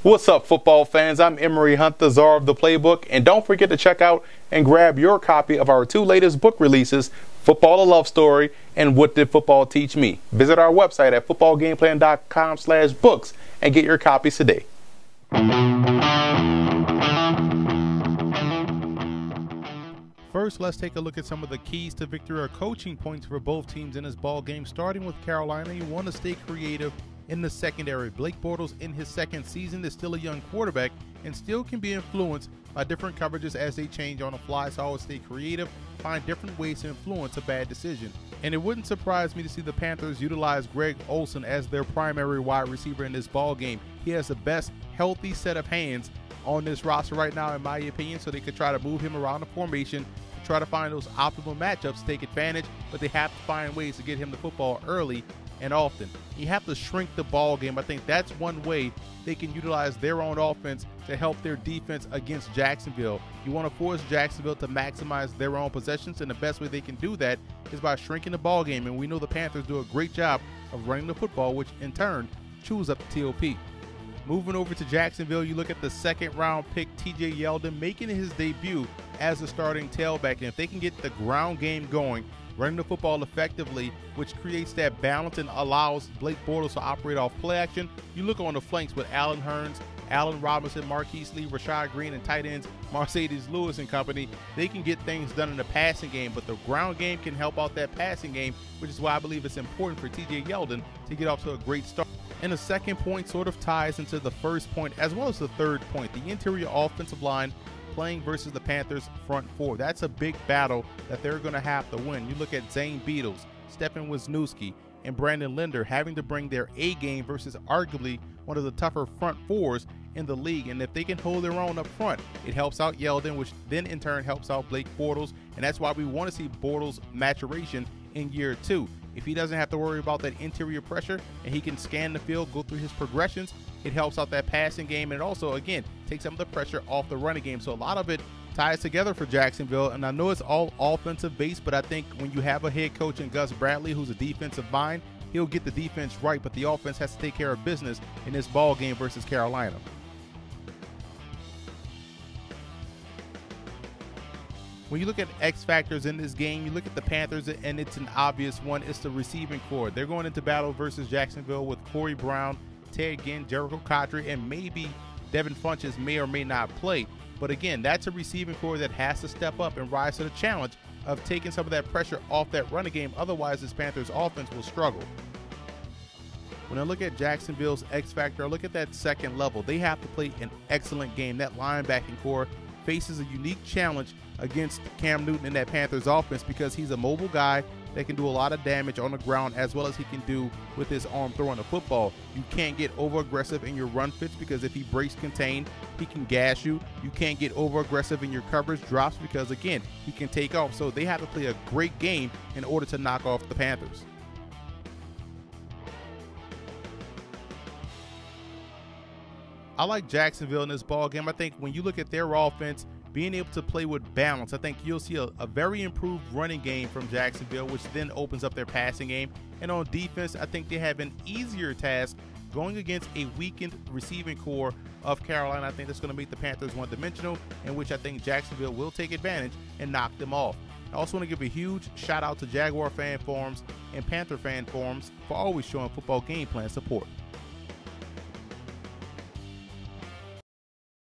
What's up, football fans? I'm Emery Hunt, the czar of the playbook, and don't forget to check out and grab your copy of our two latest book releases, Football: A Love Story and What Did Football Teach Me? Visit our website at footballgameplan.com/books and get your copies today. First, let's take a look at some of the keys to victory or coaching points for both teams in this ball game. Starting with Carolina, you want to stay creative in the secondary. Blake Bortles, in his second season, is still a young quarterback and still can be influenced by different coverages as they change on the fly. So always stay creative, find different ways to influence a bad decision. And it wouldn't surprise me to see the Panthers utilize Greg Olsen as their primary wide receiver in this ball game. He has the best healthy set of hands on this roster right now, in my opinion, so they could try to move him around the formation, try to find those optimal matchups, take advantage, but they have to find ways to get him the football early and often. You have to shrink the ball game. I think that's one way they can utilize their own offense to help their defense against Jacksonville. You want to force Jacksonville to maximize their own possessions, and the best way they can do that is by shrinking the ball game. And we know the Panthers do a great job of running the football, which in turn chews up the TOP. Moving over to Jacksonville, you look at the second-round pick TJ Yeldon making his debut as a starting tailback. And if they can get the ground game going, running the football effectively, which creates that balance and allows Blake Bortles to operate off play action, you look on the flanks with Allen Hurns, Allen Robinson, Marquise Lee, Rashad Green, and tight ends Mercedes Lewis and company. They can get things done in the passing game, but the ground game can help out that passing game, which is why I believe it's important for TJ Yeldon to get off to a great start. And the second point sort of ties into the first point as well as the third point. The interior offensive line playing versus the Panthers front four. That's a big battle that they're going to have to win. You look at Zane Beadles, Stefan Wisniewski, and Brandon Linder having to bring their A game versus arguably one of the tougher front fours in the league. And if they can hold their own up front, it helps out Yeldon, which then in turn helps out Blake Bortles. And that's why we want to see Bortles' maturation in year two. If he doesn't have to worry about that interior pressure and he can scan the field, go through his progressions, it helps out that passing game, and it also, again, takes some of the pressure off the running game. So a lot of it ties together for Jacksonville, and I know it's all offensive based, but I think when you have a head coach in Gus Bradley who's a defensive mind, he'll get the defense right, but the offense has to take care of business in this ball game versus Carolina. When you look at X factors in this game, you look at the Panthers, and it's an obvious one. It's the receiving core. They're going into battle versus Jacksonville with Corey Brown, Ted Ginn, Jericho Cotchery, and maybe Devin Funchess may or may not play. But again, that's a receiving core that has to step up and rise to the challenge of taking some of that pressure off that running game. Otherwise, this Panthers offense will struggle. When I look at Jacksonville's X factor, I look at that second level. They have to play an excellent game. That linebacking core faces a unique challenge against Cam Newton in that Panthers offense because he's a mobile guy that can do a lot of damage on the ground as well as he can do with his arm throwing the football. You can't get over aggressive in your run fits because if he breaks contain, he can gash you. You can't get over aggressive in your coverage drops because, again, he can take off. So they have to play a great game in order to knock off the Panthers. I like Jacksonville in this ball game. I think when you look at their offense, being able to play with balance, I think you'll see a very improved running game from Jacksonville, which then opens up their passing game. And on defense, I think they have an easier task going against a weakened receiving core of Carolina. I think that's going to make the Panthers one-dimensional, in which I think Jacksonville will take advantage and knock them off. I also want to give a huge shout out to Jaguar fan forums and Panther fan forums for always showing football game plan support.